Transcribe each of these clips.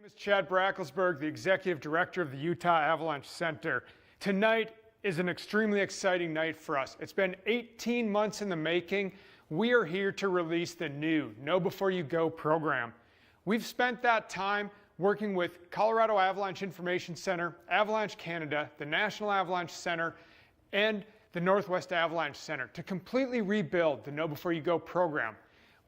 name is Chad Bracklesberg, the Executive Director of the Utah Avalanche Center. Tonight is an extremely exciting night for us. It's been 18 months in the making. We are here to release the new Know Before You Go program. We've spent that time working with Colorado Avalanche Information Center, Avalanche Canada, the National Avalanche Center, and the Northwest Avalanche Center to completely rebuild the Know Before You Go program.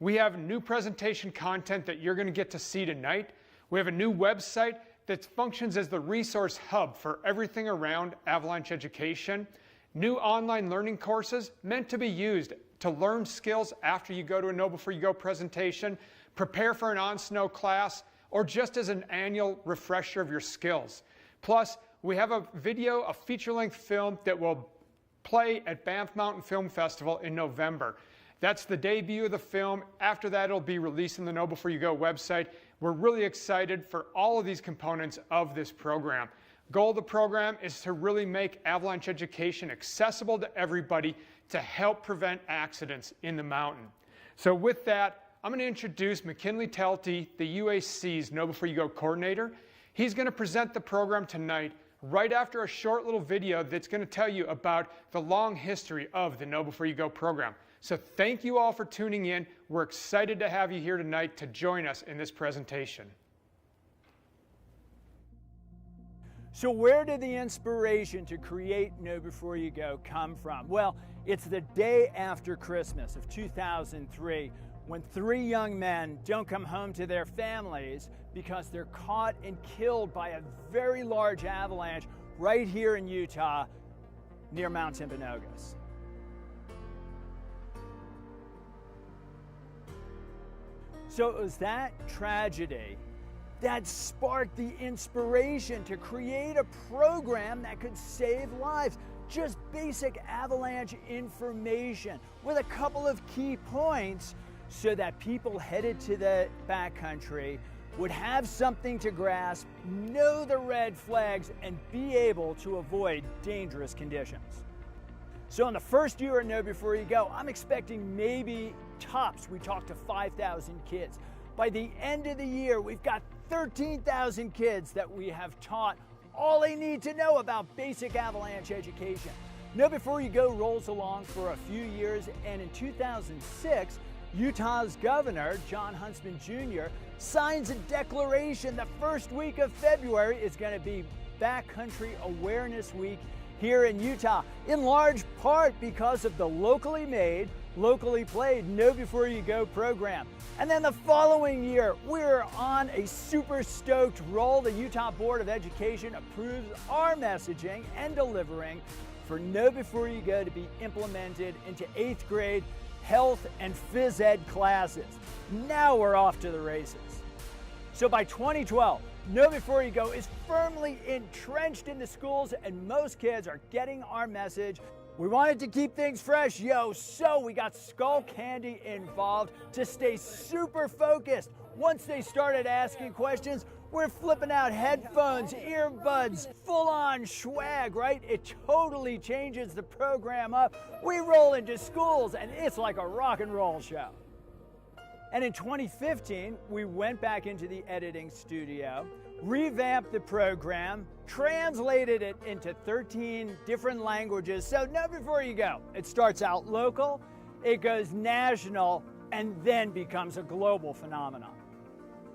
We have new presentation content that you're going to get to see tonight. We have a new website that functions as the resource hub for everything around Avalanche education. New online learning courses meant to be used to learn skills after you go to a Know Before You Go presentation, prepare for an on-snow class, or just as an annual refresher of your skills. Plus, we have a video, a feature-length film that will play at Banff Mountain Film Festival in November. That's the debut of the film. After that, it'll be released on the Know Before You Go website. We're really excited for all of these components of this program. Goal of the program is to really make Avalanche education accessible to everybody to help prevent accidents in the mountain. So with that, I'm going to introduce McKinley Telty, the UAC's Know Before You Go coordinator. He's going to present the program tonight right after a short little video that's going to tell you about the long history of the Know Before You Go program. So thank you all for tuning in. We're excited to have you here tonight to join us in this presentation. So where did the inspiration to create Know Before You Go come from? Well, it's the day after Christmas of 2003 when 3 young men don't come home to their families because they're caught and killed by a very large avalanche right here in Utah near Mount Timpanogos. So it was that tragedy that sparked the inspiration to create a program that could save lives. Just basic avalanche information with a couple of key points so that people headed to the backcountry would have something to grasp, know the red flags, and be able to avoid dangerous conditions. So in the first year at Know Before You Go, I'm expecting maybe tops, we talked to 5,000 kids. By the end of the year, we've got 13,000 kids that we have taught all they need to know about basic avalanche education. Know Before You Go rolls along for a few years, and in 2006, Utah's governor, John Huntsman Jr., signs a declaration the first week of February is going to be Backcountry Awareness Week here in Utah, in large part because of the locally made, locally played Know Before You Go program. And then the following year, we're on a super stoked roll. The Utah Board of Education approves our messaging and delivering for Know Before You Go to be implemented into 8th grade health and phys ed classes. Now we're off to the races. So by 2012, Know Before You Go is firmly entrenched in the schools and most kids are getting our message. We wanted to keep things fresh, so we got Skull Candy involved to stay super focused. Once they started asking questions, we're flipping out headphones, earbuds, full-on swag, right? It totally changes the program up. We roll into schools and it's like a rock and roll show. And in 2015, we went back into the editing studio, revamped the program, translated it into 13 different languages. So Know Before You Go, it starts out local, it goes national, and then becomes a global phenomenon.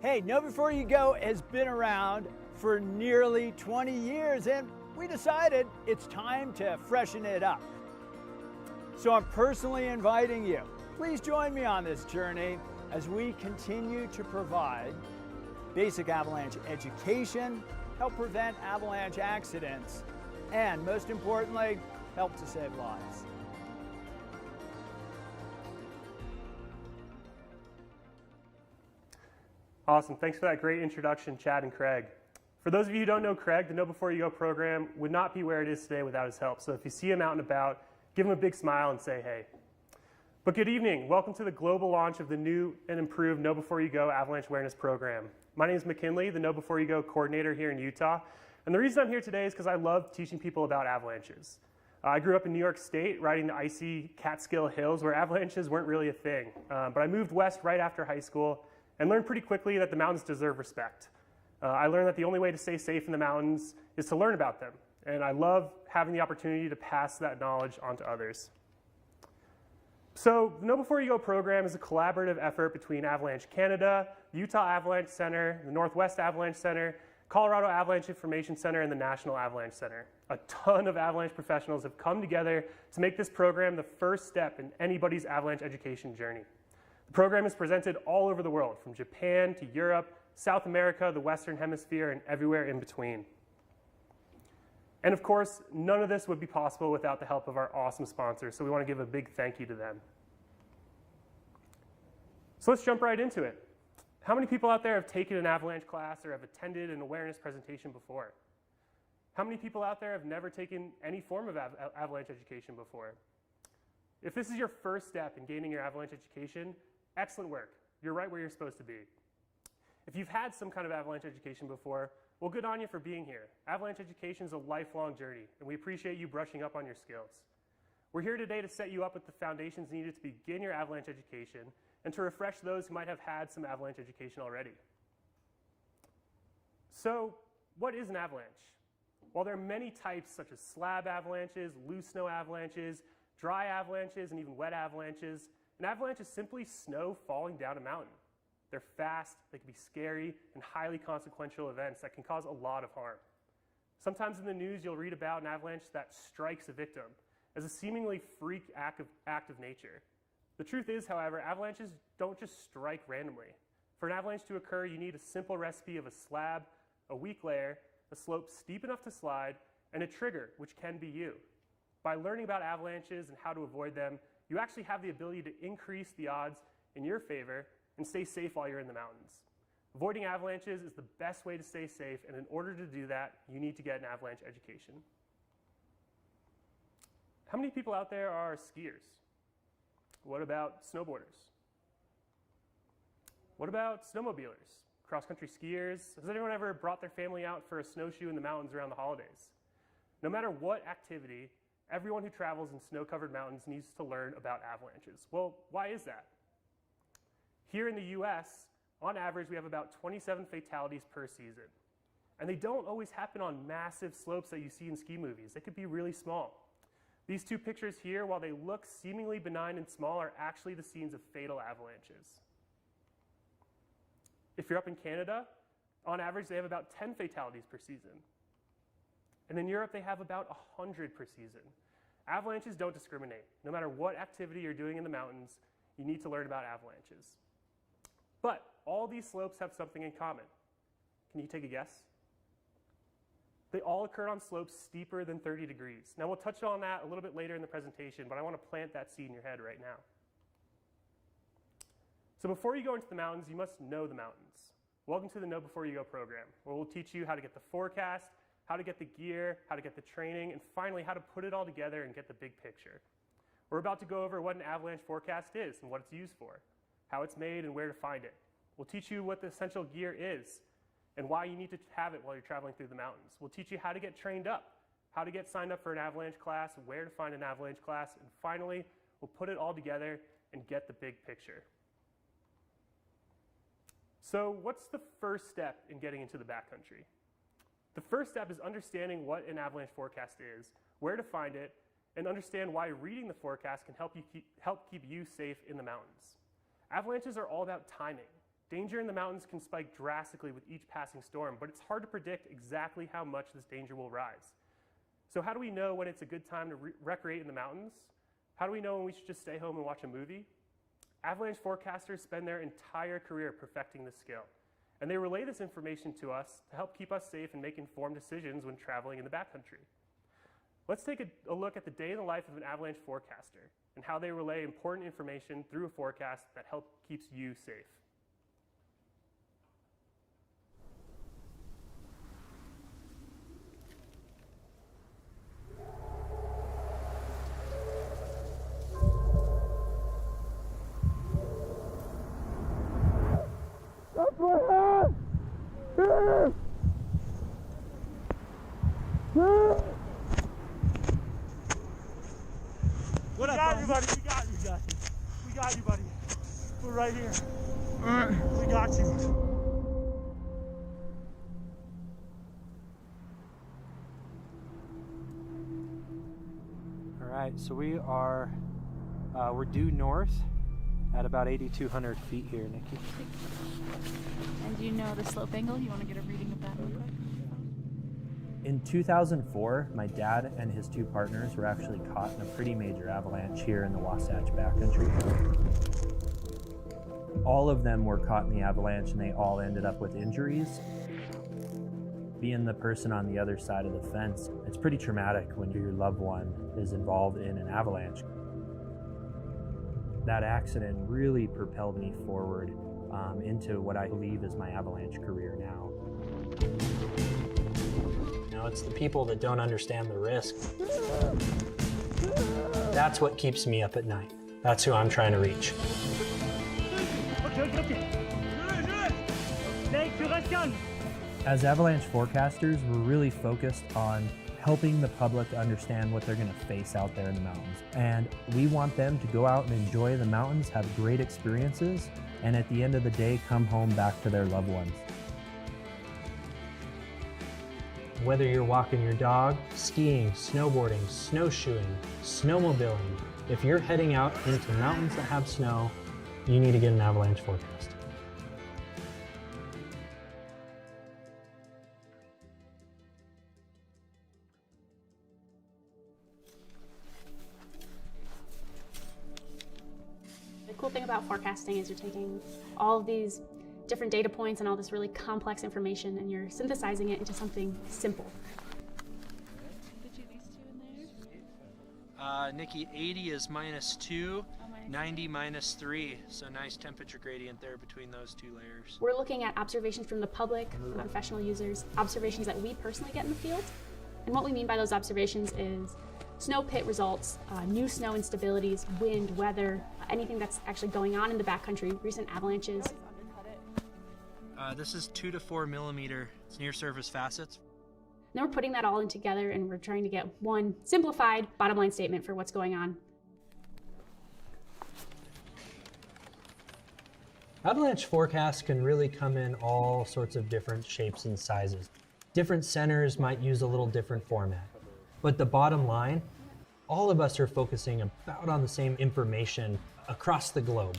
Hey, Know Before You Go has been around for nearly 20 years, and we decided it's time to freshen it up. So I'm personally inviting you, please join me on this journey as we continue to provide basic avalanche education, help prevent avalanche accidents, and most importantly, help to save lives. Awesome. Thanks for that great introduction, Chad and Craig. For those of you who don't know Craig, the Know Before You Go program would not be where it is today without his help. So if you see him out and about, give him a big smile and say hey. But good evening. Welcome to the global launch of the new and improved Know Before You Go Avalanche Awareness Program. My name is McKinley, the Know Before You Go coordinator here in Utah. And the reason I'm here today is because I love teaching people about avalanches. I grew up in New York State, riding the icy Catskill Hills where avalanches weren't really a thing. But I moved west right after high school and learned pretty quickly that the mountains deserve respect. I learned that the only way to stay safe in the mountains is to learn about them, and I love having the opportunity to pass that knowledge on to others. So the Know Before You Go program is a collaborative effort between Avalanche Canada, the Utah Avalanche Center, the Northwest Avalanche Center, Colorado Avalanche Information Center, and the National Avalanche Center. A ton of Avalanche professionals have come together to make this program the first step in anybody's Avalanche education journey. The program is presented all over the world, from Japan to Europe, South America, the Western Hemisphere, and everywhere in between. And of course, none of this would be possible without the help of our awesome sponsors, so we want to give a big thank you to them. So let's jump right into it. How many people out there have taken an Avalanche class or have attended an awareness presentation before? How many people out there have never taken any form of Avalanche education before? If this is your first step in gaining your Avalanche education, excellent work. You're right where you're supposed to be. If you've had some kind of Avalanche education before, well, good on you for being here. Avalanche education is a lifelong journey, and we appreciate you brushing up on your skills. We're here today to set you up with the foundations needed to begin your Avalanche education and to refresh those who might have had some Avalanche education already. So, what is an avalanche? Well, there are many types, such as slab avalanches, loose snow avalanches, dry avalanches, and even wet avalanches. An avalanche is simply snow falling down a mountain. They're fast, they can be scary, and highly consequential events that can cause a lot of harm. Sometimes in the news, you'll read about an avalanche that strikes a victim as a seemingly freak act of nature. The truth is, however, avalanches don't just strike randomly. For an avalanche to occur, you need a simple recipe of a slab, a weak layer, a slope steep enough to slide, and a trigger, which can be you. By learning about avalanches and how to avoid them, you actually have the ability to increase the odds in your favor and stay safe while you're in the mountains. Avoiding avalanches is the best way to stay safe, and in order to do that, you need to get an avalanche education. How many people out there are skiers? What about snowboarders? What about snowmobilers? Cross-country skiers? Has anyone ever brought their family out for a snowshoe in the mountains around the holidays? No matter what activity, everyone who travels in snow-covered mountains needs to learn about avalanches. Well, why is that? Here in the US, on average, we have about 27 fatalities per season. And they don't always happen on massive slopes that you see in ski movies. They could be really small. These two pictures here, while they look seemingly benign and small, are actually the scenes of fatal avalanches. If you're up in Canada, on average, they have about 10 fatalities per season. And in Europe, they have about 100 per season. Avalanches don't discriminate. No matter what activity you're doing in the mountains, you need to learn about avalanches. But all these slopes have something in common. Can you take a guess? They all occurred on slopes steeper than 30 degrees. Now, we'll touch on that a little bit later in the presentation, but I want to plant that seed in your head right now. So before you go into the mountains, you must know the mountains. Welcome to the Know Before You Go program, where we'll teach you how to get the forecast, how to get the gear, how to get the training, and finally, how to put it all together and get the big picture. We're about to go over what an avalanche forecast is and what it's used for, how it's made, and where to find it. We'll teach you what the essential gear is and why you need to have it while you're traveling through the mountains. We'll teach you how to get trained up, how to get signed up for an avalanche class, where to find an avalanche class, and finally, we'll put it all together and get the big picture. So what's the first step in getting into the backcountry? The first step is understanding what an avalanche forecast is, where to find it, and understand why reading the forecast can help keep you safe in the mountains. Avalanches are all about timing. Danger in the mountains can spike drastically with each passing storm, but it's hard to predict exactly how much this danger will rise. So how do we know when it's a good time to recreate in the mountains? How do we know when we should just stay home and watch a movie? Avalanche forecasters spend their entire career perfecting this skill, and they relay this information to us to help keep us safe and make informed decisions when traveling in the backcountry. Let's take a look at the day in the life of an avalanche forecaster and how they relay important information through a forecast that keeps you safe. What up, We got you, buddy. We got you, buddy. We're right here. All right. We got you. right, so we're due north at about 8,200 feet here, Nikki. And do you know the slope angle? You want to get a reading of that real quick? In 2004, my dad and his two partners were actually caught in a pretty major avalanche here in the Wasatch Backcountry. All of them were caught in the avalanche and they all ended up with injuries. Being the person on the other side of the fence, it's pretty traumatic when your loved one is involved in an avalanche. That accident really propelled me forward into what I believe is my avalanche career now. You know, it's the people that don't understand the risk. That's what keeps me up at night. That's who I'm trying to reach. As avalanche forecasters, we're really focused on helping the public understand what they're going to face out there in the mountains. And we want them to go out and enjoy the mountains, have great experiences, and at the end of the day, come home back to their loved ones. Whether you're walking your dog, skiing, snowboarding, snowshoeing, snowmobiling, if you're heading out into mountains that have snow, you need to get an avalanche forecast. The cool thing about forecasting is you're taking all of these different data points and all this really complex information and you're synthesizing it into something simple. Did you these two in there? Nikki, 80 is -2, 90 -3, so nice temperature gradient there between those two layers. We're looking at observations from the public, from professional users, observations that we personally get in the field. And what we mean by those observations is snow pit results, new snow instabilities, wind, weather, anything that's actually going on in the backcountry, recent avalanches. This is 2 to 4 millimeter. It's near surface facets. And then we're putting that all in together and we're trying to get one simplified bottom line statement for what's going on. Avalanche forecasts can really come in all sorts of different shapes and sizes. Different centers might use a little different format. But the bottom line, all of us are focusing about on the same information across the globe.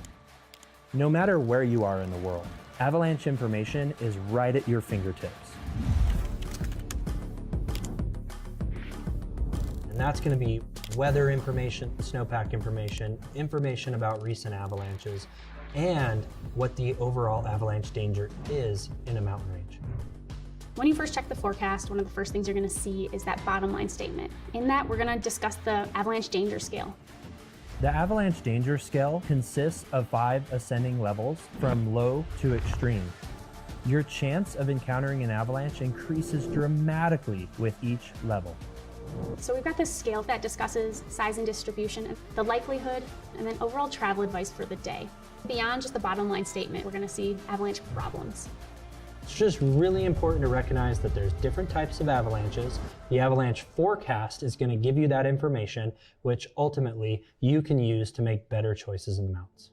No matter where you are in the world, avalanche information is right at your fingertips. And that's going to be weather information, snowpack information, information about recent avalanches, and what the overall avalanche danger is in a mountain range. When you first check the forecast, one of the first things you're going to see is that bottom line statement. In that, we're going to discuss the avalanche danger scale. The avalanche danger scale consists of 5 ascending levels from low to extreme. Your chance of encountering an avalanche increases dramatically with each level. So we've got this scale that discusses size and distribution, the likelihood, and then overall travel advice for the day. Beyond just the bottom line statement, we're going to see avalanche problems. It's just really important to recognize that there's different types of avalanches. The avalanche forecast is going to give you that information, which ultimately you can use to make better choices in the mountains.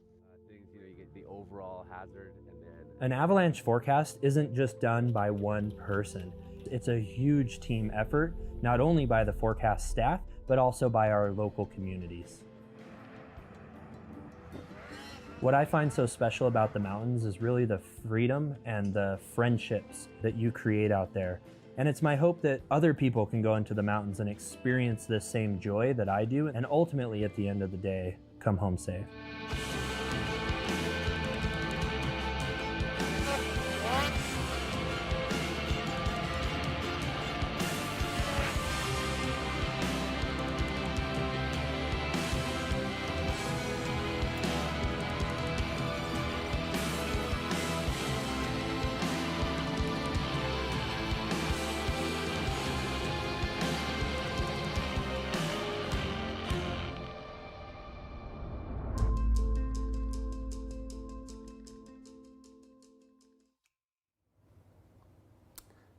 You get the overall hazard, and then An avalanche forecast isn't just done by one person. It's a huge team effort, not only by the forecast staff, but also by our local communities. What I find so special about the mountains is really the freedom and the friendships that you create out there. And it's my hope that other people can go into the mountains and experience this same joy that I do, and ultimately at the end of the day, come home safe.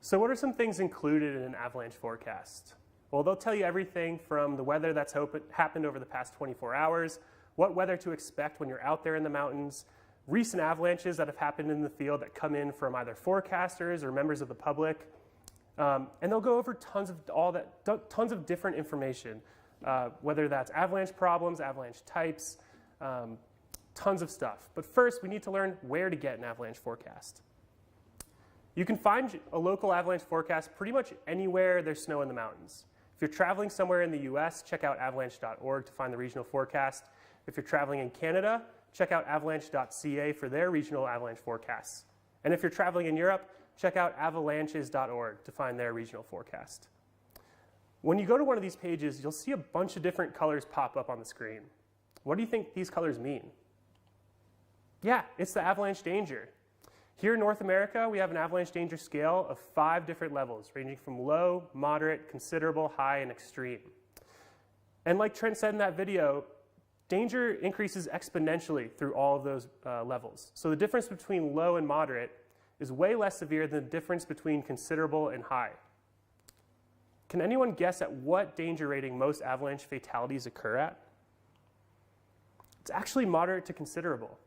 So what are some things included in an avalanche forecast? Well, they'll tell you everything from the weather that's happened over the past 24 hours, what weather to expect when you're out there in the mountains, recent avalanches that have happened in the field that come in from either forecasters or members of the public. And they'll go over tons of different information. whether that's avalanche problems, avalanche types, tons of stuff. But first, we need to learn where to get an avalanche forecast. You can find a local avalanche forecast pretty much anywhere there's snow in the mountains. If you're traveling somewhere in the US, check out avalanche.org to find the regional forecast. If you're traveling in Canada, check out avalanche.ca for their regional avalanche forecasts. And if you're traveling in Europe, check out avalanches.org to find their regional forecast. When you go to one of these pages, you'll see a bunch of different colors pop up on the screen. What do you think these colors mean? Yeah, it's the avalanche danger. Here in North America, we have an avalanche danger scale of 5 different levels, ranging from low, moderate, considerable, high, and extreme. And like Trent said in that video, danger increases exponentially through all of those levels. So the difference between low and moderate is way less severe than the difference between considerable and high. Can anyone guess at what danger rating most avalanche fatalities occur at? It's actually moderate to considerable.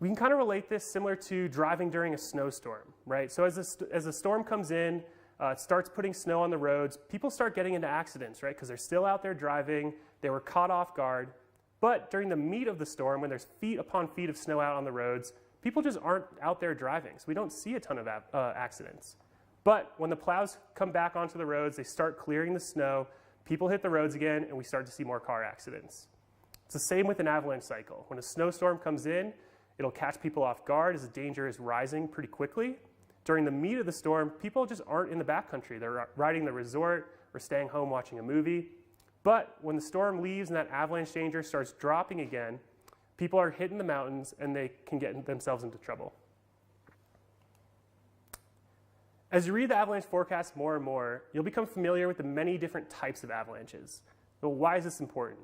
We can kind of relate this similar to driving during a snowstorm, right? So as a storm comes in, it starts putting snow on the roads, people start getting into accidents, right? Because they're still out there driving, they were caught off guard. But during the meat of the storm, when there's feet upon feet of snow out on the roads, people just aren't out there driving, so we don't see a ton of accidents. But when the plows come back onto the roads, they start clearing the snow, people hit the roads again, and we start to see more car accidents. It's the same with an avalanche cycle. When a snowstorm comes in, it'll catch people off guard as the danger is rising pretty quickly. During the meat of the storm, people just aren't in the backcountry. They're riding the resort or staying home watching a movie. But when the storm leaves and that avalanche danger starts dropping again, people are hitting the mountains and they can get themselves into trouble. As you read the avalanche forecast more and more, you'll become familiar with the many different types of avalanches. Well, why is this important?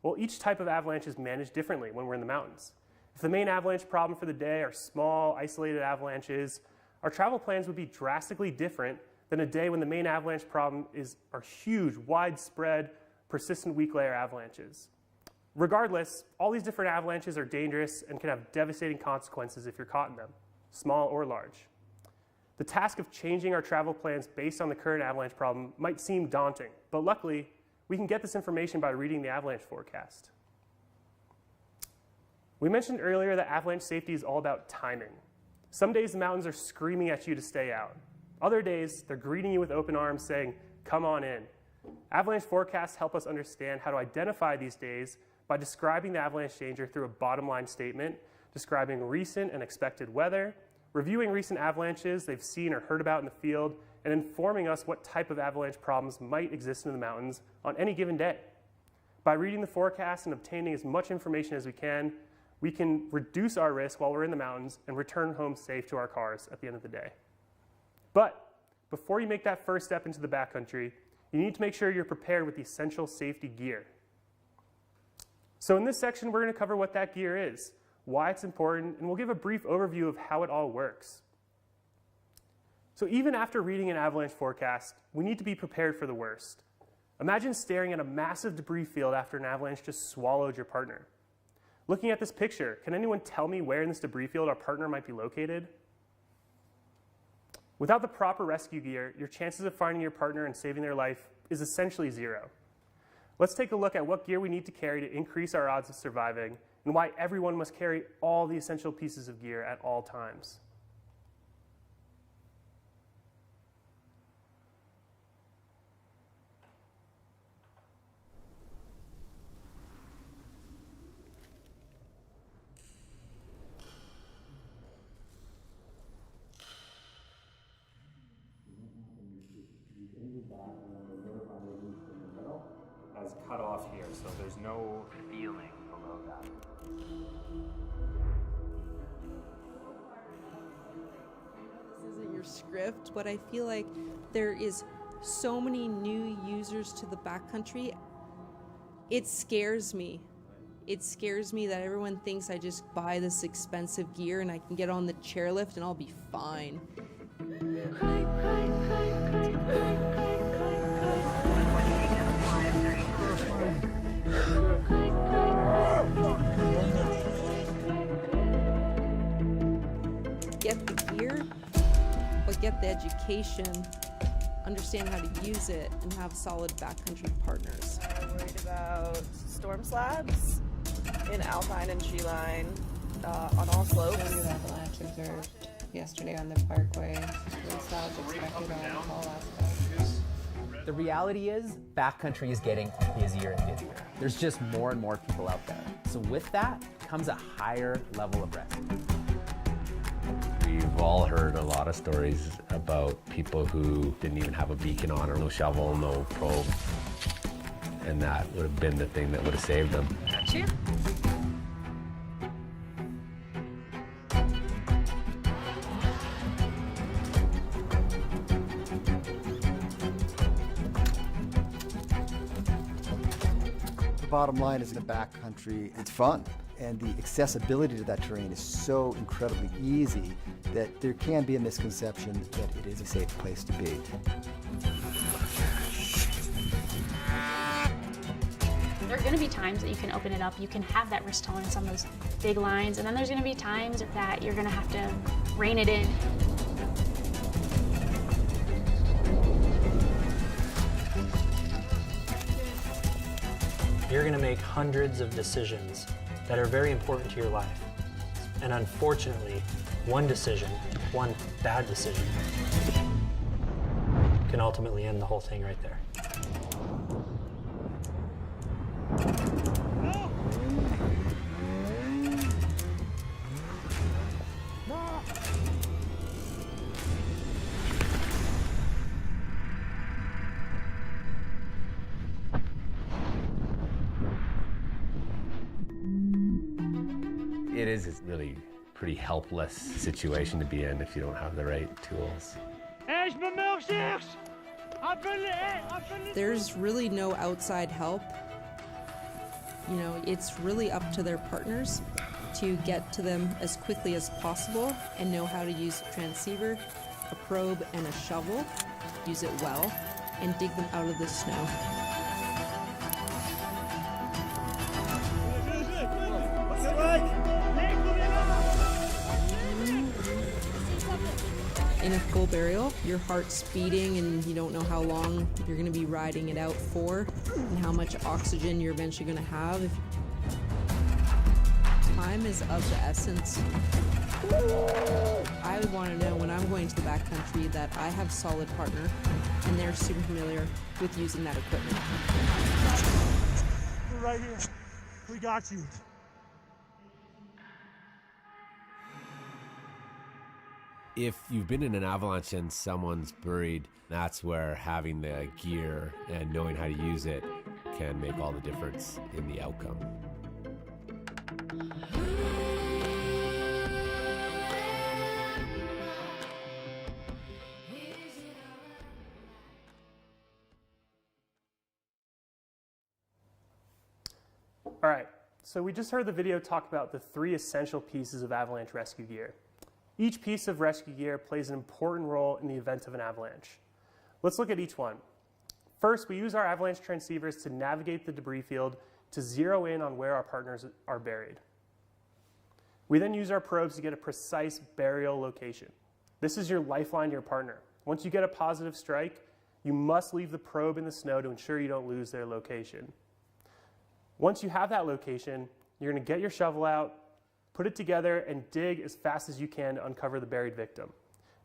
Well, each type of avalanche is managed differently when we're in the mountains. If the main avalanche problem for the day are small, isolated avalanches, our travel plans would be drastically different than a day when the main avalanche problem are huge, widespread, persistent weak layer avalanches. Regardless, all these different avalanches are dangerous and can have devastating consequences if you're caught in them, small or large. The task of changing our travel plans based on the current avalanche problem might seem daunting, but luckily, we can get this information by reading the avalanche forecast. We mentioned earlier that avalanche safety is all about timing. Some days the mountains are screaming at you to stay out. Other days, they're greeting you with open arms saying, come on in. Avalanche forecasts help us understand how to identify these days by describing the avalanche danger through a bottom line statement, describing recent and expected weather, reviewing recent avalanches they've seen or heard about in the field, and informing us what type of avalanche problems might exist in the mountains on any given day. By reading the forecast and obtaining as much information as we can reduce our risk while we're in the mountains and return home safe to our cars at the end of the day. But before you make that first step into the backcountry, you need to make sure you're prepared with the essential safety gear. So in this section, we're going to cover what that gear is, why it's important, and we'll give a brief overview of how it all works. So even after reading an avalanche forecast, we need to be prepared for the worst. Imagine staring at a massive debris field after an avalanche just swallowed your partner. Looking at this picture, can anyone tell me where in this debris field our partner might be located? Without the proper rescue gear, your chances of finding your partner and saving their life is essentially zero. Let's take a look at what gear we need to carry to increase our odds of surviving and why everyone must carry all the essential pieces of gear at all times. As cut off here, so there's no feeling below that. This isn't your script, but I feel like there is so many new users to the backcountry. It scares me. It scares me that everyone thinks I just buy this expensive gear and I can get on the chairlift and I'll be fine. Get the gear, but get the education understand how to use it, and have solid backcountry partners. I'm worried about storm slabs in alpine and tree line on all slopes. Avalanche observed yesterday on the parkway. Landslides expected on all aspects. The reality is, backcountry is getting busier and busier. There's just more and more people out there. So with that comes a higher level of risk. We've all heard a lot of stories about people who didn't even have a beacon on or no shovel, no probe. And that would have been the thing that would have saved them. Cheer. The bottom line is in the backcountry, it's fun. And the accessibility to that terrain is so incredibly easy that there can be a misconception that it is a safe place to be. There are going to be times that you can open it up, you can have that risk tolerance on those big lines, and then there's going to be times that you're going to have to rein it in. You're going to make hundreds of decisions that are very important to your life. And unfortunately, one decision, one bad decision, can ultimately end the whole thing right there. It is a really pretty helpless situation to be in if you don't have the right tools. There's really no outside help. You know, it's really up to their partners to get to them as quickly as possible and know how to use a transceiver, a probe, and a shovel, use it well, and dig them out of the snow. In a full burial, your heart's beating and you don't know how long you're going to be riding it out for and how much oxygen you're eventually going to have. Time is of the essence. I would want to know when I'm going to the backcountry that I have a solid partner and they're super familiar with using that equipment. We're right here. We got you. If you've been in an avalanche and someone's buried, that's where having the gear and knowing how to use it can make all the difference in the outcome. All right, so we just heard the video talk about the 3 essential pieces of avalanche rescue gear. Each piece of rescue gear plays an important role in the event of an avalanche. Let's look at each one. First, we use our avalanche transceivers to navigate the debris field to zero in on where our partners are buried. We then use our probes to get a precise burial location. This is your lifeline to your partner. Once you get a positive strike, you must leave the probe in the snow to ensure you don't lose their location. Once you have that location, you're going to get your shovel out, put it together, and dig as fast as you can to uncover the buried victim.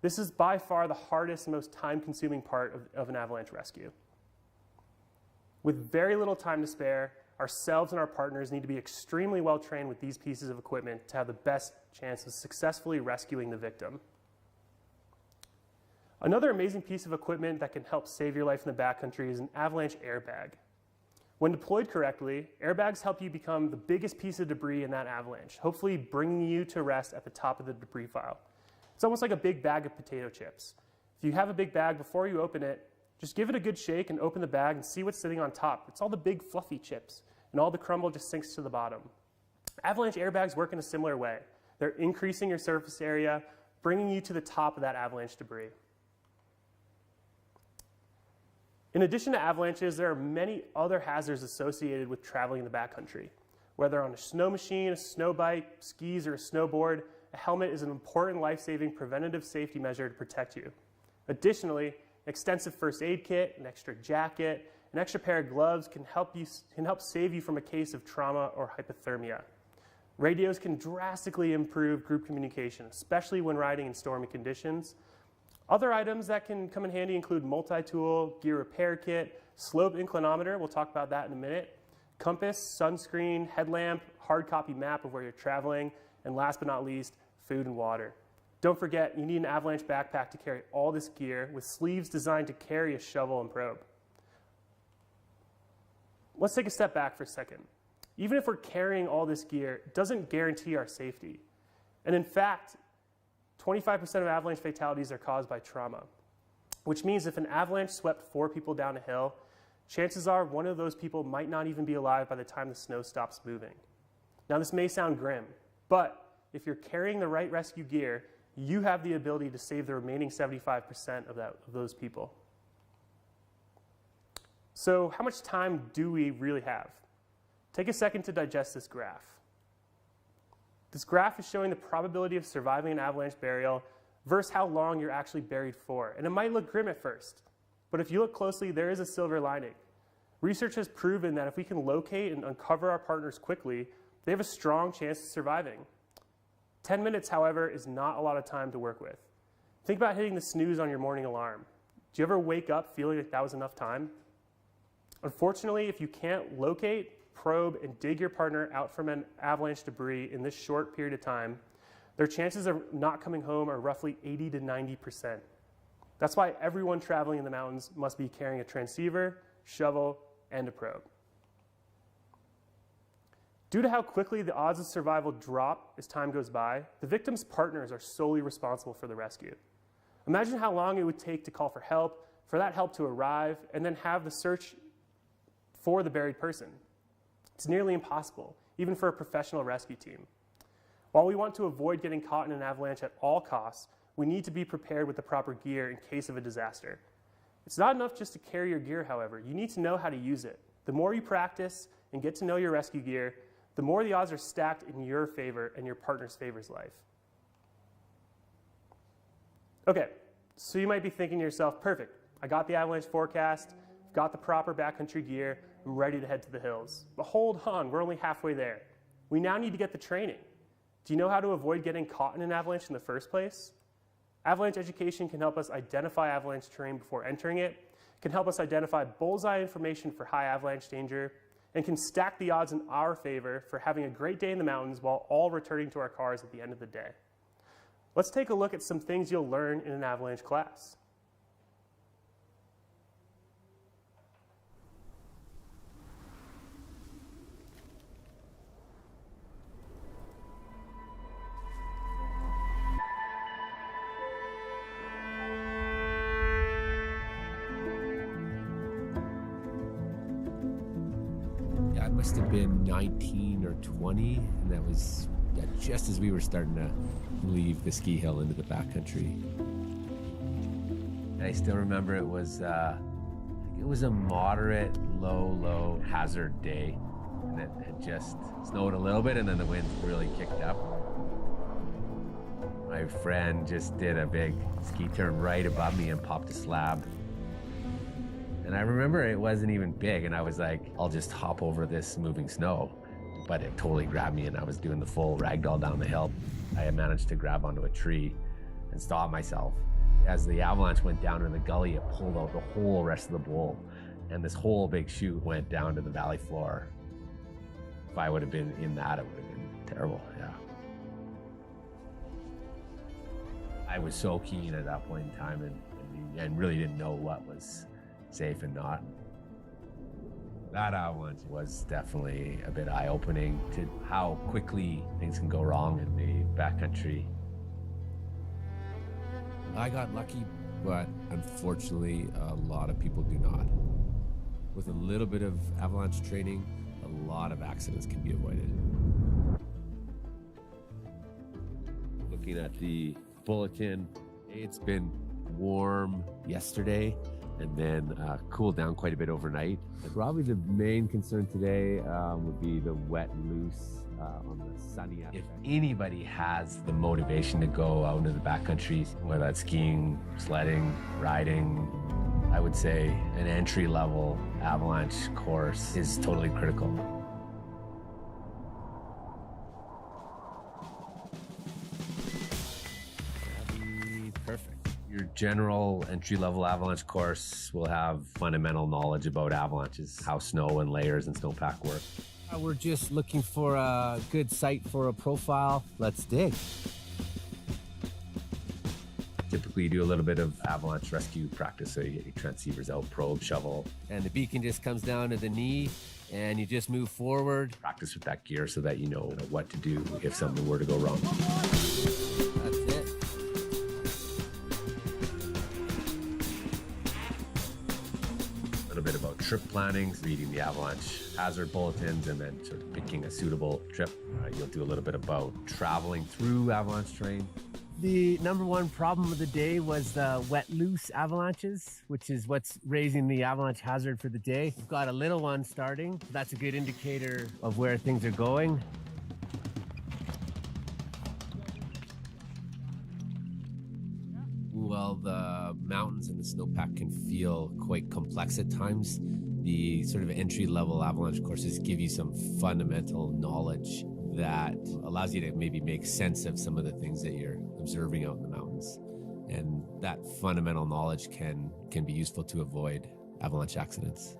This is by far the hardest, most time-consuming part of an avalanche rescue. With very little time to spare, ourselves and our partners need to be extremely well trained with these pieces of equipment to have the best chance of successfully rescuing the victim. Another amazing piece of equipment that can help save your life in the backcountry is an avalanche airbag. When deployed correctly, airbags help you become the biggest piece of debris in that avalanche, hopefully bringing you to rest at the top of the debris pile. It's almost like a big bag of potato chips. If you have a big bag, before you open it, just give it a good shake and open the bag and see what's sitting on top. It's all the big fluffy chips, and all the crumble just sinks to the bottom. Avalanche airbags work in a similar way. They're increasing your surface area, bringing you to the top of that avalanche debris. In addition to avalanches, there are many other hazards associated with traveling in the backcountry. Whether on a snow machine, a snow bike, skis, or a snowboard, a helmet is an important life-saving preventative safety measure to protect you. Additionally, extensive first aid kit, an extra jacket, an extra pair of gloves can help save you from a case of trauma or hypothermia. Radios can drastically improve group communication, especially when riding in stormy conditions. Other items that can come in handy include multi-tool, gear repair kit, slope inclinometer, we'll talk about that in a minute, compass, sunscreen, headlamp, hard copy map of where you're traveling, and last but not least, food and water. Don't forget, you need an Avalanche backpack to carry all this gear with sleeves designed to carry a shovel and probe. Let's take a step back for a second. Even if we're carrying all this gear, it doesn't guarantee our safety. And in fact, 25% of avalanche fatalities are caused by trauma, which means if an avalanche swept 4 people down a hill, chances are one of those people might not even be alive by the time the snow stops moving. Now, this may sound grim, but if you're carrying the right rescue gear, you have the ability to save the remaining 75% of those people. So how much time do we really have? Take a second to digest this graph. This graph is showing the probability of surviving an avalanche burial versus how long you're actually buried for. And it might look grim at first, but if you look closely, there is a silver lining. Research has proven that if we can locate and uncover our partners quickly, they have a strong chance of surviving. 10 minutes, however, is not a lot of time to work with. Think about hitting the snooze on your morning alarm. Do you ever wake up feeling like that was enough time? Unfortunately, if you can't locate, probe, and dig your partner out from an avalanche debris in this short period of time, their chances of not coming home are roughly 80 to 90%. That's why everyone traveling in the mountains must be carrying a transceiver, shovel, and a probe. Due to how quickly the odds of survival drop as time goes by, the victim's partners are solely responsible for the rescue. Imagine how long it would take to call for help, for that help to arrive, and then have the search for the buried person. It's nearly impossible, even for a professional rescue team. While we want to avoid getting caught in an avalanche at all costs, we need to be prepared with the proper gear in case of a disaster. It's not enough just to carry your gear, however. You need to know how to use it. The more you practice and get to know your rescue gear, the more the odds are stacked in your favor and your partner's favor's life. Okay, so you might be thinking to yourself, perfect, I got the avalanche forecast, got the proper backcountry gear, I'm ready to head to the hills. But hold on, we're only halfway there. We now need to get the training. Do you know how to avoid getting caught in an avalanche in the first place? Avalanche education can help us identify avalanche terrain before entering it, can help us identify bullseye information for high avalanche danger, and can stack the odds in our favor for having a great day in the mountains while all returning to our cars at the end of the day. Let's take a look at some things you'll learn in an avalanche class. I must have been 19 or 20, and that was just as we were starting to leave the ski hill into the backcountry. And I still remember it was a moderate, low hazard day, and it had just snowed a little bit, and then the wind really kicked up. My friend just did a big ski turn right above me and popped a slab. And I remember it wasn't even big, and I was like, I'll just hop over this moving snow. But it totally grabbed me, and I was doing the full ragdoll down the hill. I had managed to grab onto a tree and stop myself. As the avalanche went down in the gully, it pulled out the whole rest of the bowl, and this whole big chute went down to the valley floor. If I would have been in that, it would have been terrible, yeah. I was so keen at that point in time and really didn't know what was safe and not. That avalanche was definitely a bit eye-opening to how quickly things can go wrong in the backcountry. I got lucky, but unfortunately, a lot of people do not. With a little bit of avalanche training, a lot of accidents can be avoided. Looking at the bulletin, it's been warm yesterday and then cooled down quite a bit overnight. And probably the main concern today would be the wet and loose on the sunny aspect. If anybody has the motivation to go out into the backcountry, whether that's skiing, sledding, riding, I would say an entry-level avalanche course is totally critical. Perfect. Your general entry-level avalanche course will have fundamental knowledge about avalanches, how snow and layers and snowpack work. We're just looking for a good site for a profile. Let's dig. Typically, you do a little bit of avalanche rescue practice, so you get your transceivers out, probe, shovel. And the beacon just comes down to the knee, and you just move forward. Practice with that gear so that you know what to do if something were to go wrong. That's it. A little bit about trip planning, reading the avalanche hazard bulletins, and then sort of picking a suitable trip. You'll do a little bit about traveling through avalanche terrain. The number one problem of the day was the wet loose avalanches, which is what's raising the avalanche hazard for the day. We've got a little one starting. That's a good indicator of where things are going. While the mountains and the snowpack can feel quite complex at times, the sort of entry-level avalanche courses give you some fundamental knowledge that allows you to maybe make sense of some of the things that you're observing out in the mountains. And that fundamental knowledge can be useful to avoid avalanche accidents.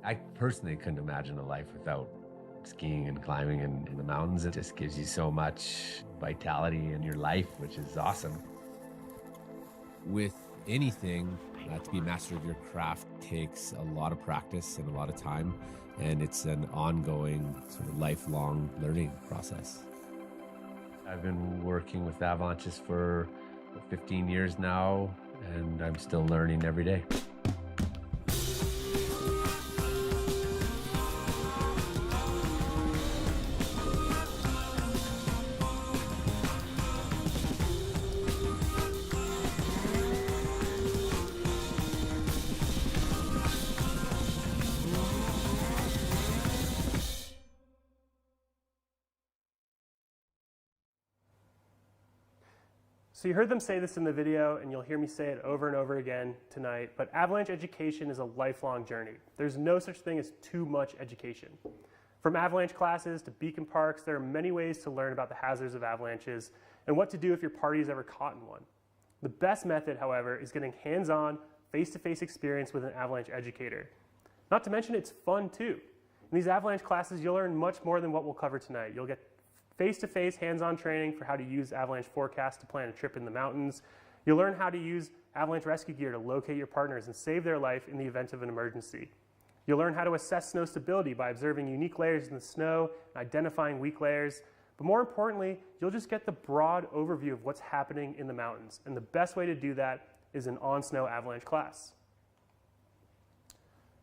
I personally couldn't imagine a life without skiing and climbing in the mountains. It just gives you so much vitality in your life, which is awesome. With anything, to be a master of your craft takes a lot of practice and a lot of time, and it's an ongoing sort of lifelong learning process. I've been working with avalanches for 15 years now, and I'm still learning every day. So you heard them say this in the video, and you'll hear me say it over and over again tonight, but avalanche education is a lifelong journey. There's no such thing as too much education. From avalanche classes to beacon parks, there are many ways to learn about the hazards of avalanches and what to do if your party is ever caught in one. The best method, however, is getting hands-on, face-to-face experience with an avalanche educator. Not to mention it's fun too. In these avalanche classes, you'll learn much more than what we'll cover tonight. You'll get face-to-face hands-on training for how to use avalanche forecast to plan a trip in the mountains. You'll learn how to use avalanche rescue gear to locate your partners and save their life in the event of an emergency. You'll learn how to assess snow stability by observing unique layers in the snow and identifying weak layers. But more importantly, you'll just get the broad overview of what's happening in the mountains. And the best way to do that is an on-snow avalanche class.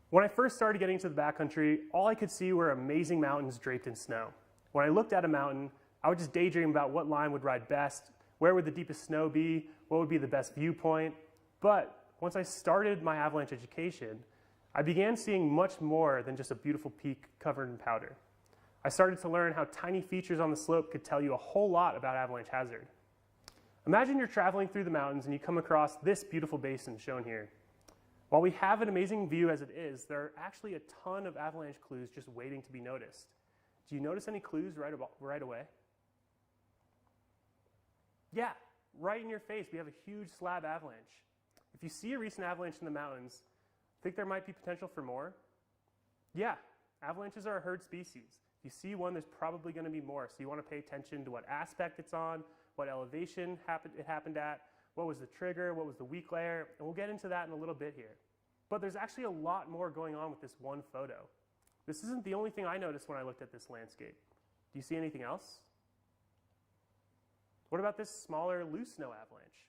When I first started getting to the backcountry, all I could see were amazing mountains draped in snow. When I looked at a mountain, I would just daydream about what line would ride best, where would the deepest snow be, what would be the best viewpoint. But once I started my avalanche education, I began seeing much more than just a beautiful peak covered in powder. I started to learn how tiny features on the slope could tell you a whole lot about avalanche hazard. Imagine you're traveling through the mountains and you come across this beautiful basin shown here. While we have an amazing view as it is, there are actually a ton of avalanche clues just waiting to be noticed. Do you notice any clues right away? Yeah, right in your face, we have a huge slab avalanche. If you see a recent avalanche in the mountains, think there might be potential for more? Yeah, avalanches are a herd species. If you see one, there's probably going to be more, so you want to pay attention to what aspect it's on, what elevation it happened at, what was the trigger, what was the weak layer, and we'll get into that in a little bit here. But there's actually a lot more going on with this one photo. This isn't the only thing I noticed when I looked at this landscape. Do you see anything else? What about this smaller loose snow avalanche?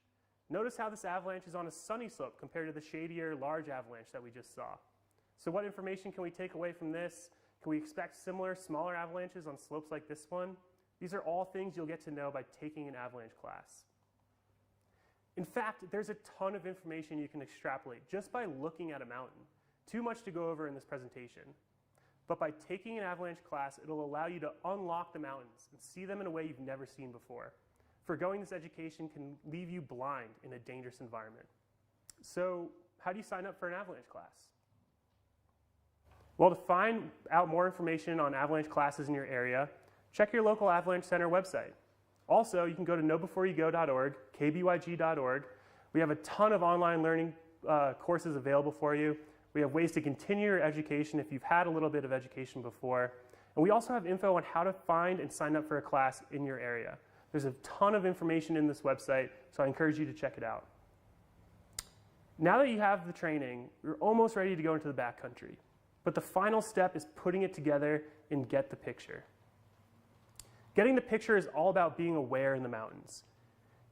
Notice how this avalanche is on a sunny slope compared to the shadier large avalanche that we just saw. So what information can we take away from this? Can we expect similar smaller avalanches on slopes like this one? These are all things you'll get to know by taking an avalanche class. In fact, there's a ton of information you can extrapolate just by looking at a mountain. Too much to go over in this presentation. But by taking an avalanche class, it'll allow you to unlock the mountains and see them in a way you've never seen before. Forgoing this education can leave you blind in a dangerous environment. So how do you sign up for an avalanche class? Well, to find out more information on avalanche classes in your area, check your local Avalanche Center website. Also, you can go to knowbeforeyougo.org, kbyg.org. We have a ton of online learning courses available for you. We have ways to continue your education if you've had a little bit of education before. And we also have info on how to find and sign up for a class in your area. There's a ton of information in this website, so I encourage you to check it out. Now that you have the training, you're almost ready to go into the backcountry. But the final step is putting it together and get the picture. Getting the picture is all about being aware in the mountains.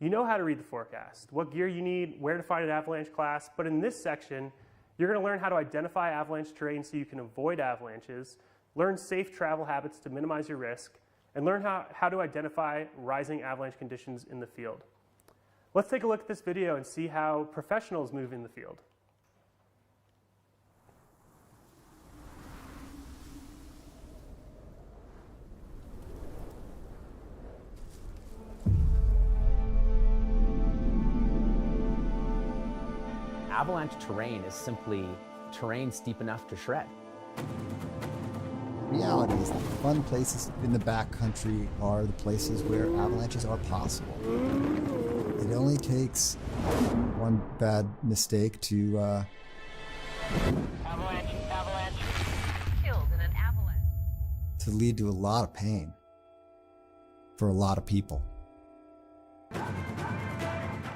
You know how to read the forecast, what gear you need, where to find an avalanche class, but in this section, you're going to learn how to identify avalanche terrain so you can avoid avalanches, learn safe travel habits to minimize your risk, and learn how to identify rising avalanche conditions in the field. Let's take a look at this video and see how professionals move in the field. Avalanche terrain is simply terrain steep enough to shred. Reality is the fun places in the backcountry are the places where avalanches are possible. It only takes one bad mistake to Avalanche, killed in an avalanche. to lead to a lot of pain for a lot of people.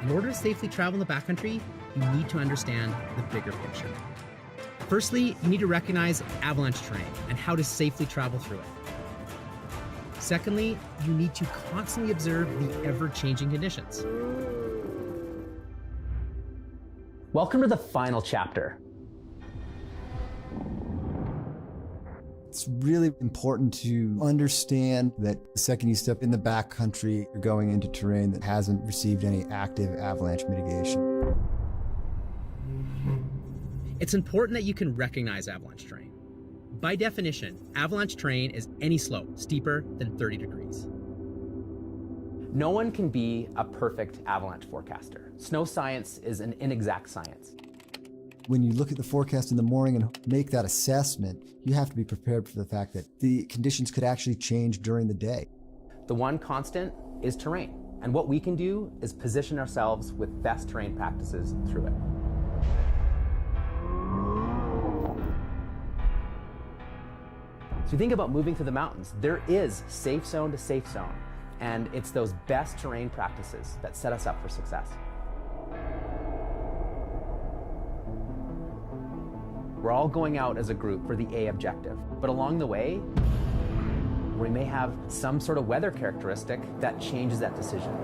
In order to safely travel in the backcountry, you need to understand the bigger picture. Firstly, you need to recognize avalanche terrain and how to safely travel through it. Secondly, you need to constantly observe the ever-changing conditions. Welcome to the final chapter. It's really important to understand that the second you step in the backcountry, you're going into terrain that hasn't received any active avalanche mitigation. It's important that you can recognize avalanche terrain. By definition, avalanche terrain is any slope steeper than 30 degrees. No one can be a perfect avalanche forecaster. Snow science is an inexact science. When you look at the forecast in the morning and make that assessment, you have to be prepared for the fact that the conditions could actually change during the day. The one constant is terrain, and what we can do is position ourselves with best terrain practices through it. So you think about moving through the mountains, there is safe zone to safe zone, and it's those best terrain practices that set us up for success. We're all going out as a group for the A objective, but along the way, we may have some sort of weather characteristic that changes that decision.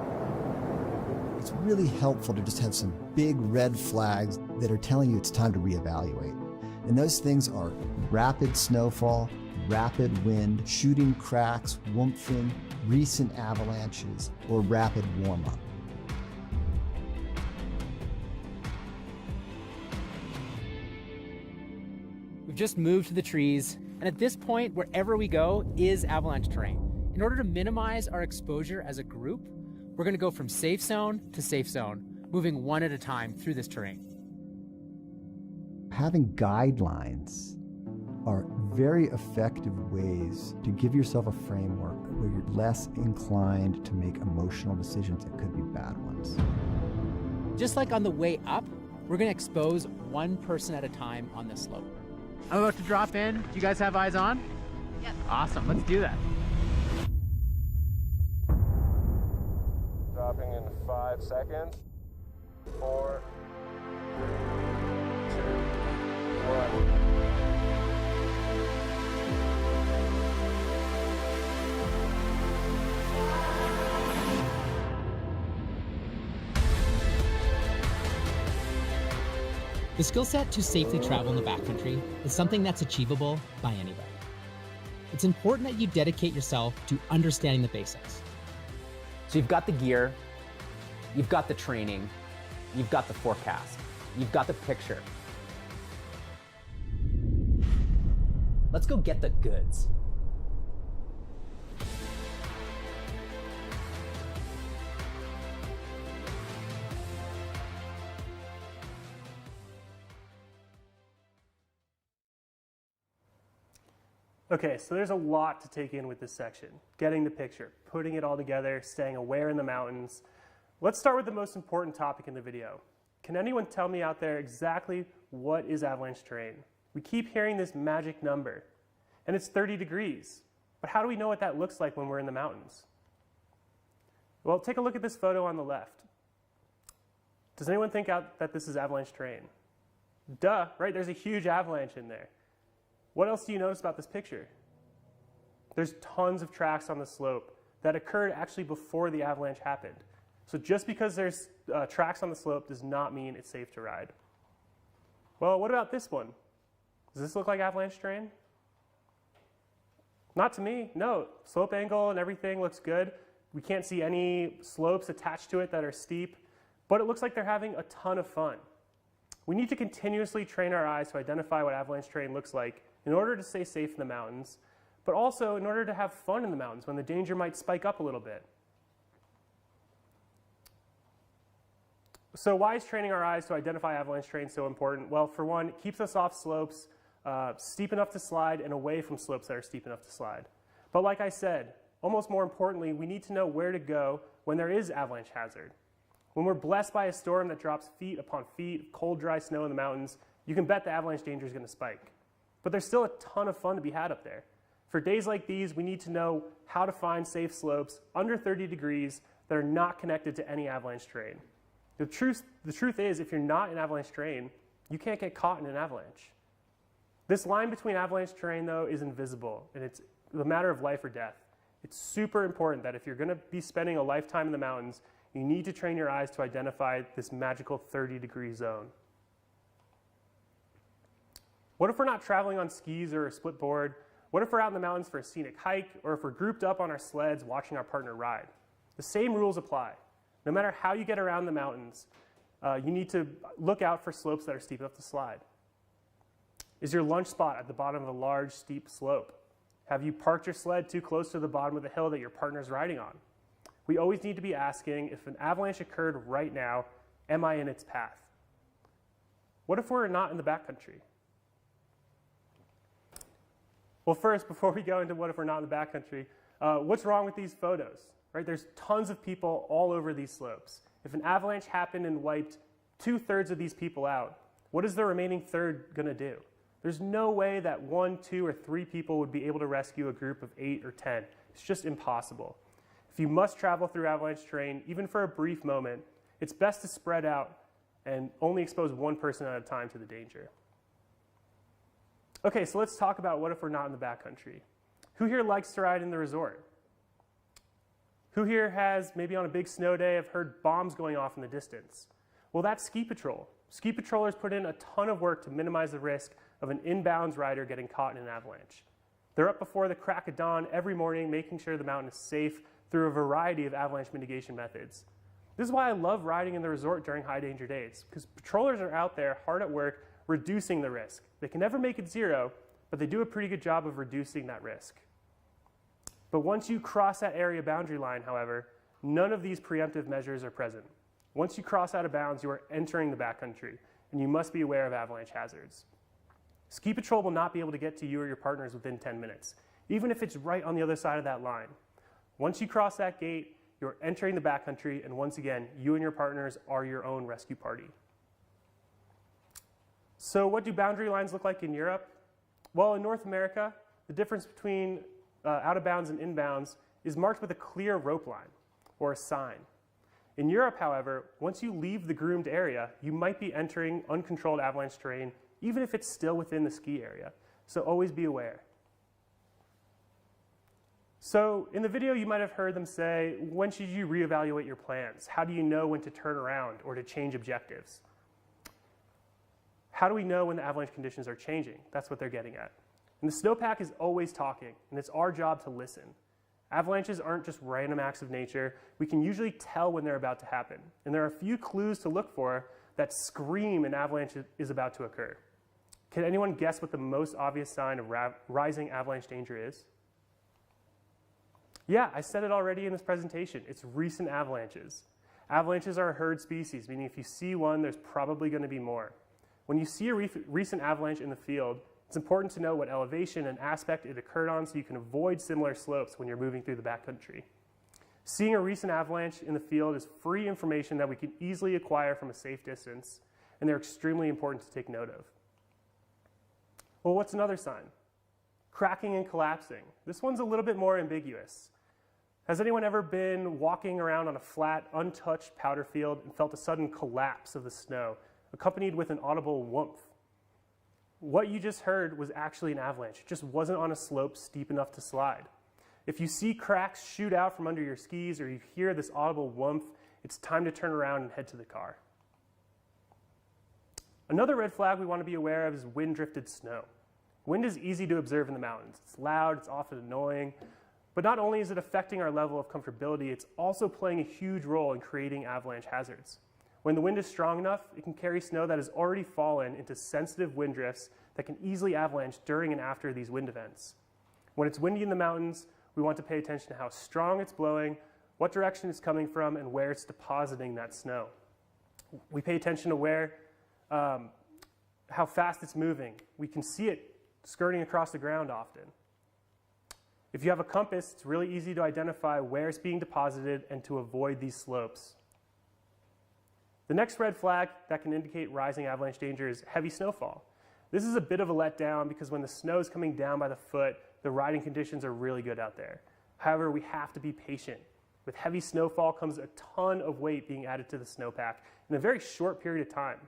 It's really helpful to just have some big red flags that are telling you it's time to reevaluate. And those things are rapid snowfall, rapid wind, shooting cracks, whoomphing, recent avalanches, or rapid warm-up. We've just moved to the trees, and at this point, wherever we go is avalanche terrain. In order to minimize our exposure as a group, we're going to go from safe zone to safe zone, moving one at a time through this terrain. Having guidelines are very effective ways to give yourself a framework where you're less inclined to make emotional decisions that could be bad ones. Just like on the way up, we're going to expose one person at a time on this slope. I'm about to drop in. Do you guys have eyes on? Yep. Awesome, let's do that. Dropping in 5 seconds. 4, 3, 2, 1. The skill set to safely travel in the backcountry is something that's achievable by anybody. It's important that you dedicate yourself to understanding the basics. So you've got the gear, you've got the training, you've got the forecast, you've got the picture. Let's go get the goods. Okay, so there's a lot to take in with this section. Getting the picture, putting it all together, staying aware in the mountains. Let's start with the most important topic in the video. Can anyone tell me out there exactly what is avalanche terrain? We keep hearing this magic number, and it's 30 degrees. But how do we know what that looks like when we're in the mountains? Well, take a look at this photo on the left. Does anyone think that this is avalanche terrain? Duh, right? There's a huge avalanche in there. What else do you notice about this picture? There's tons of tracks on the slope that occurred actually before the avalanche happened. So just because there's tracks on the slope does not mean it's safe to ride. Well, what about this one? Does this look like avalanche terrain? Not to me, no. Slope angle and everything looks good. We can't see any slopes attached to it that are steep, but it looks like they're having a ton of fun. We need to continuously train our eyes to identify what avalanche terrain looks like in order to stay safe in the mountains, but also in order to have fun in the mountains when the danger might spike up a little bit. So why is training our eyes to identify avalanche terrain so important? Well, for one, it keeps us off slopes steep enough to slide and away from slopes that are steep enough to slide. But like I said, almost more importantly, we need to know where to go when there is avalanche hazard. When we're blessed by a storm that drops feet upon feet of cold, dry snow in the mountains, you can bet the avalanche danger is going to spike. But there's still a ton of fun to be had up there. For days like these, we need to know how to find safe slopes under 30 degrees that are not connected to any avalanche terrain. The truth is, if you're not in avalanche terrain, you can't get caught in an avalanche. This line between avalanche terrain, though, is invisible, and it's a matter of life or death. It's super important that if you're going to be spending a lifetime in the mountains, you need to train your eyes to identify this magical 30-degree zone. What if we're not traveling on skis or a split board? What if we're out in the mountains for a scenic hike, or if we're grouped up on our sleds watching our partner ride? The same rules apply. No matter how you get around the mountains, you need to look out for slopes that are steep enough to slide. Is your lunch spot at the bottom of a large, steep slope? Have you parked your sled too close to the bottom of the hill that your partner's riding on? We always need to be asking, if an avalanche occurred right now, am I in its path? What if we're not in the backcountry? Well, first, before we go into what if we're not in the backcountry, what's wrong with these photos? Right? There's tons of people all over these slopes. If an avalanche happened and wiped 2/3 of these people out, what is the remaining third going to do? There's no way that 1, 2, or 3 people would be able to rescue a group of 8 or 10. It's just impossible. If you must travel through avalanche terrain, even for a brief moment, it's best to spread out and only expose one person at a time to the danger. Okay, so let's talk about what if we're not in the backcountry. Who here likes to ride in the resort? Who here has, maybe on a big snow day, have heard bombs going off in the distance? Well, that's ski patrol. Ski patrollers put in a ton of work to minimize the risk of an inbounds rider getting caught in an avalanche. They're up before the crack of dawn every morning, making sure the mountain is safe through a variety of avalanche mitigation methods. This is why I love riding in the resort during high danger days, because patrollers are out there hard at work reducing the risk. They can never make it zero, but they do a pretty good job of reducing that risk. But once you cross that area boundary line, however, none of these preemptive measures are present. Once you cross out of bounds, you are entering the backcountry, and you must be aware of avalanche hazards. Ski patrol will not be able to get to you or your partners within 10 minutes, even if it's right on the other side of that line. Once you cross that gate, you're entering the backcountry, and once again, you and your partners are your own rescue party. So what do boundary lines look like in Europe? Well, in North America, the difference between out of bounds and inbounds is marked with a clear rope line or a sign. In Europe, however, once you leave the groomed area, you might be entering uncontrolled avalanche terrain, even if it's still within the ski area. So always be aware. So in the video, you might have heard them say, when should you reevaluate your plans? How do you know when to turn around or to change objectives? How do we know when the avalanche conditions are changing? That's what they're getting at. And the snowpack is always talking, and it's our job to listen. Avalanches aren't just random acts of nature. We can usually tell when they're about to happen. And there are a few clues to look for that scream an avalanche is about to occur. Can anyone guess what the most obvious sign of rising avalanche danger is? Yeah, I said it already in this presentation. It's recent avalanches. Avalanches are a herd species, meaning if you see one, there's probably going to be more. When you see a recent avalanche in the field, it's important to know what elevation and aspect it occurred on so you can avoid similar slopes when you're moving through the backcountry. Seeing a recent avalanche in the field is free information that we can easily acquire from a safe distance, and they're extremely important to take note of. Well, what's another sign? Cracking and collapsing. This one's a little bit more ambiguous. Has anyone ever been walking around on a flat, untouched powder field and felt a sudden collapse of the snow, accompanied with an audible whoomph? What you just heard was actually an avalanche. It just wasn't on a slope steep enough to slide. If you see cracks shoot out from under your skis or you hear this audible whoomph, it's time to turn around and head to the car. Another red flag we want to be aware of is wind-drifted snow. Wind is easy to observe in the mountains. It's loud, it's often annoying, but not only is it affecting our level of comfortability, it's also playing a huge role in creating avalanche hazards. When the wind is strong enough, it can carry snow that has already fallen into sensitive wind drifts that can easily avalanche during and after these wind events. When it's windy in the mountains, we want to pay attention to how strong it's blowing, what direction it's coming from, and where it's depositing that snow. We pay attention to how fast it's moving. We can see it skirting across the ground often. If you have a compass, it's really easy to identify where it's being deposited and to avoid these slopes. The next red flag that can indicate rising avalanche danger is heavy snowfall. This is a bit of a letdown because when the snow is coming down by the foot, the riding conditions are really good out there. However, we have to be patient. With heavy snowfall comes a ton of weight being added to the snowpack in a very short period of time.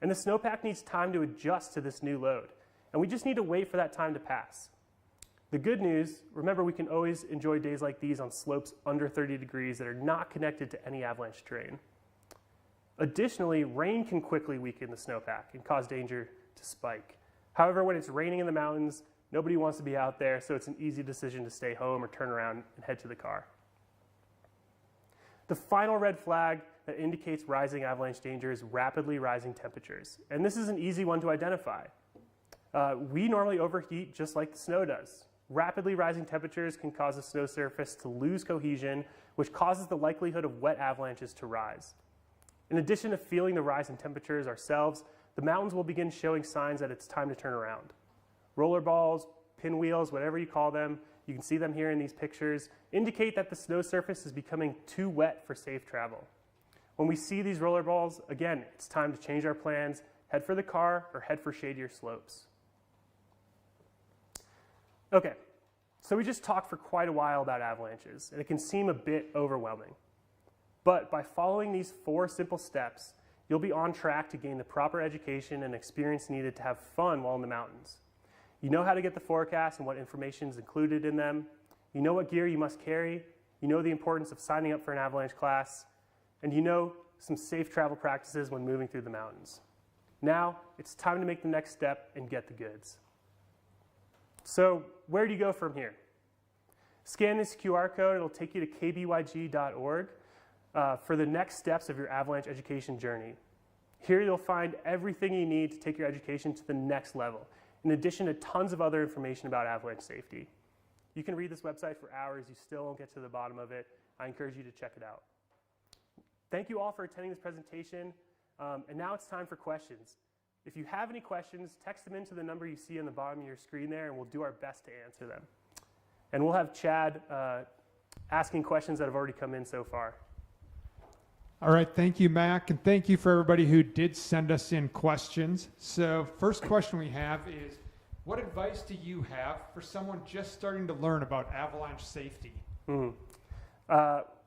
And the snowpack needs time to adjust to this new load. And we just need to wait for that time to pass. The good news, remember we can always enjoy days like these on slopes under 30 degrees that are not connected to any avalanche terrain. Additionally, rain can quickly weaken the snowpack and cause danger to spike. However, when it's raining in the mountains, nobody wants to be out there, so it's an easy decision to stay home or turn around and head to the car. The final red flag that indicates rising avalanche danger is rapidly rising temperatures. And this is an easy one to identify. We normally overheat just like the snow does. Rapidly rising temperatures can cause the snow surface to lose cohesion, which causes the likelihood of wet avalanches to rise. In addition to feeling the rise in temperatures ourselves, the mountains will begin showing signs that it's time to turn around. Roller balls, pinwheels, whatever you call them, you can see them here in these pictures, indicate that the snow surface is becoming too wet for safe travel. When we see these roller balls, again, it's time to change our plans, head for the car, or head for shadier slopes. Okay, so we just talked for quite a while about avalanches, and it can seem a bit overwhelming. But by following these 4 simple steps, you'll be on track to gain the proper education and experience needed to have fun while in the mountains. You know how to get the forecast and what information is included in them. You know what gear you must carry. You know the importance of signing up for an avalanche class. And you know some safe travel practices when moving through the mountains. Now, it's time to make the next step and get the goods. So, where do you go from here? Scan this QR code. It'll take you to kbyg.org for the next steps of your avalanche education journey. Here you'll find everything you need to take your education to the next level, in addition to tons of other information about avalanche safety. You can read this website for hours. You still won't get to the bottom of it. I encourage you to check it out. Thank you all for attending this presentation. And now it's time for questions. If you have any questions, text them into the number you see on the bottom of your screen there, and we'll do our best to answer them. And we'll have Chad asking questions that have already come in so far. All right, thank you, Mac, and thank you for everybody who did send us in questions. So first question we have is, what advice do you have for someone just starting to learn about avalanche safety?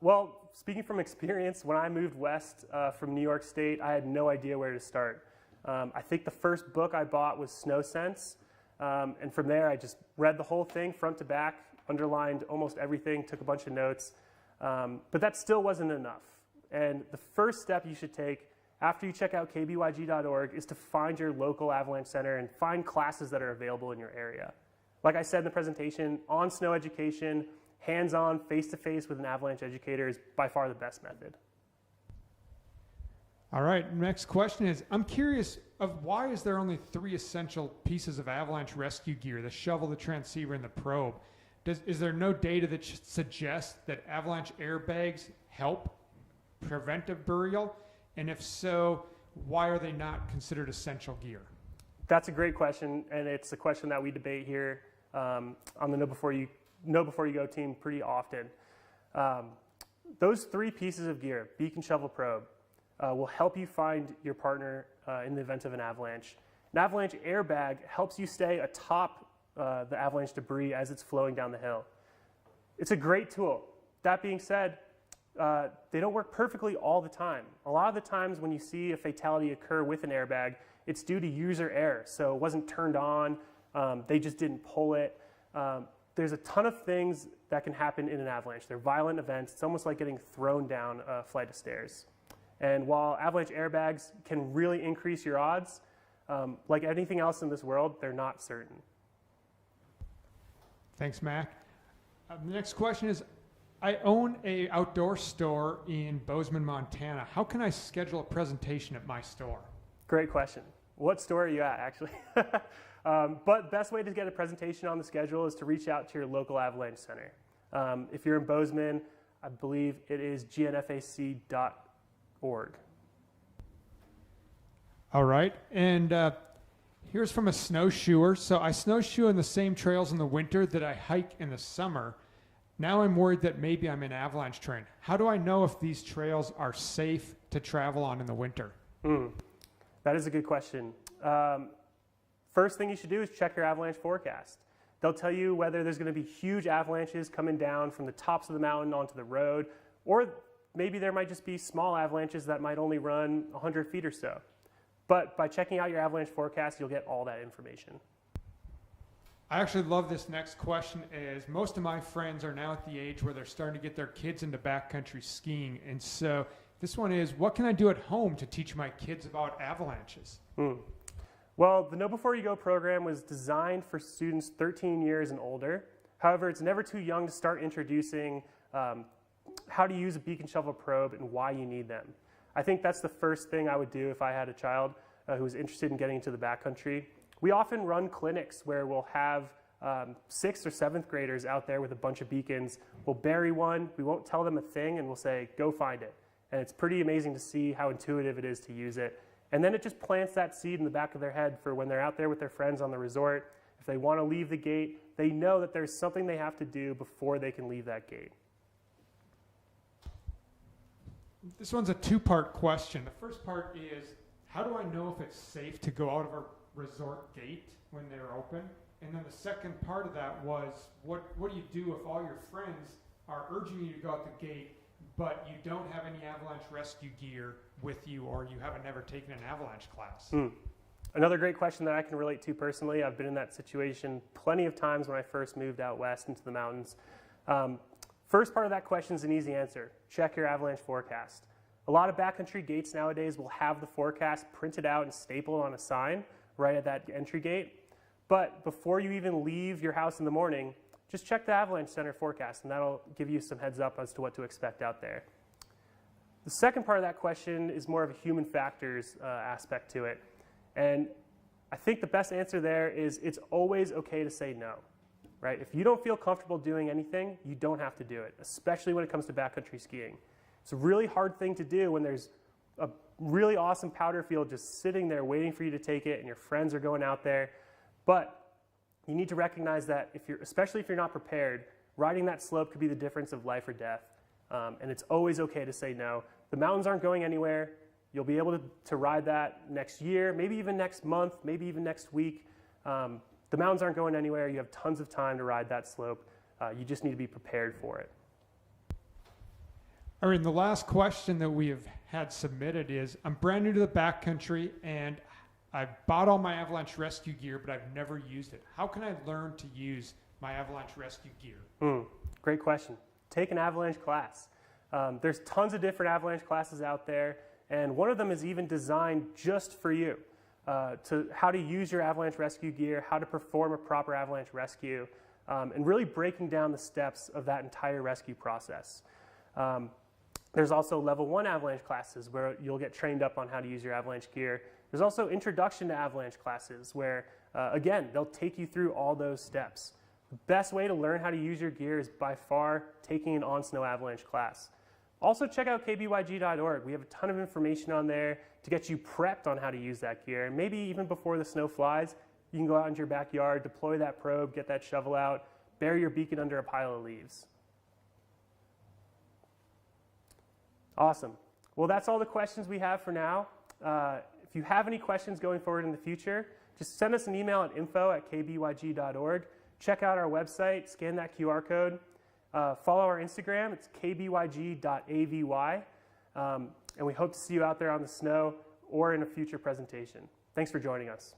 Well, speaking from experience, when I moved west from New York State, I had no idea where to start. I think the first book I bought was Snow Sense, and from there I just read the whole thing front to back, underlined almost everything, took a bunch of notes, but that still wasn't enough. And the first step you should take after you check out kbyg.org is to find your local avalanche center and find classes that are available in your area. Like I said in the presentation, on snow education, hands-on, face-to-face with an avalanche educator is by far the best method. All right, next question is, I'm curious of why is there only 3 essential pieces of avalanche rescue gear: the shovel, the transceiver, and the probe? Is there no data that suggests that avalanche airbags help prevent burial? And if so, why are they not considered essential gear? That's a great question, and it's a question that we debate here on the Know Before You Go team pretty often. Those 3 pieces of gear, beacon, shovel, probe, will help you find your partner in the event of an avalanche. An avalanche airbag helps you stay atop the avalanche debris as it's flowing down the hill. It's a great tool. That being said, they don't work perfectly all the time. A lot of the times when you see a fatality occur with an airbag, it's due to user error. So it wasn't turned on, they just didn't pull it. There's a ton of things that can happen in an avalanche. They're violent events. It's almost like getting thrown down a flight of stairs. And while avalanche airbags can really increase your odds, like anything else in this world, they're not certain. Thanks, Mac. The next question is, I own an outdoor store in Bozeman, Montana. How can I schedule a presentation at my store? Great question. What store are you at, actually? But best way to get a presentation on the schedule is to reach out to your local avalanche center. If you're in Bozeman, I believe it is gnfac.org. All right, and here's from a snowshoer. So I snowshoe in the same trails in the winter that I hike in the summer. Now I'm worried that maybe I'm in avalanche terrain. How do I know if these trails are safe to travel on in the winter? That is a good question. First thing you should do is check your avalanche forecast. They'll tell you whether there's going to be huge avalanches coming down from the tops of the mountain onto the road, or maybe there might just be small avalanches that might only run 100 feet or so. But by checking out your avalanche forecast, you'll get all that information. I actually love this next question, as most of my friends are now at the age where they're starting to get their kids into backcountry skiing. And so this one is, what can I do at home to teach my kids about avalanches? Well, the Know Before You Go program was designed for students 13 years and older. However, it's never too young to start introducing how to use a beacon, shovel, probe, and why you need them. I think that's the first thing I would do if I had a child who was interested in getting into the backcountry. We often run clinics where we'll have 6th or 7th graders out there with a bunch of beacons. We'll bury one, we won't tell them a thing, and we'll say, go find it. And it's pretty amazing to see how intuitive it is to use it. And then it just plants that seed in the back of their head for when they're out there with their friends on the resort. If they want to leave the gate, they know that there's something they have to do before they can leave that gate. This one's a 2-part question. The first part is, how do I know if it's safe to go out of a resort gate when they're open? And then the second part of that was, what do you do if all your friends are urging you to go out the gate, but you don't have any avalanche rescue gear with you, or you haven't never taken an avalanche class? Another great question that I can relate to personally. I've been in that situation plenty of times when I first moved out west into the mountains. First part of that question is an easy answer. Check your avalanche forecast. A lot of backcountry gates nowadays will have the forecast printed out and stapled on a sign right at that entry gate. But before you even leave your house in the morning, just check the Avalanche Center forecast, and that'll give you some heads up as to what to expect out there. The second part of that question is more of a human factors aspect to it. And I think the best answer there is it's always okay to say no, right? If you don't feel comfortable doing anything, you don't have to do it, especially when it comes to backcountry skiing. It's a really hard thing to do when there's a really awesome powder field just sitting there waiting for you to take it, and your friends are going out there. But you need to recognize that especially if you're not prepared, riding that slope could be the difference of life or death. And it's always okay to say no. The mountains aren't going anywhere. You'll be able to ride that next year, maybe even next month, maybe even next week. The mountains aren't going anywhere. You have tons of time to ride that slope. You just need to be prepared for it. All right, and the last question that we have had submitted is, I'm brand new to the backcountry, and I've bought all my avalanche rescue gear, but I've never used it. How can I learn to use my avalanche rescue gear? Great question. Take an avalanche class. There's tons of different avalanche classes out there, and one of them is even designed just for you, to how to use your avalanche rescue gear, how to perform a proper avalanche rescue, and really breaking down the steps of that entire rescue process. There's also level 1 Avalanche classes where you'll get trained up on how to use your Avalanche gear. There's also introduction to Avalanche classes where, again, they'll take you through all those steps. The best way to learn how to use your gear is by far taking an on-snow Avalanche class. Also check out kbyg.org. We have a ton of information on there to get you prepped on how to use that gear. And maybe even before the snow flies, you can go out into your backyard, deploy that probe, get that shovel out, bury your beacon under a pile of leaves. Awesome. Well, that's all the questions we have for now. If you have any questions going forward in the future, just send us an email at info@kbyg.org. Check out our website, scan that QR code. Follow our Instagram, it's kbyg.avy. And we hope to see you out there on the snow or in a future presentation. Thanks for joining us.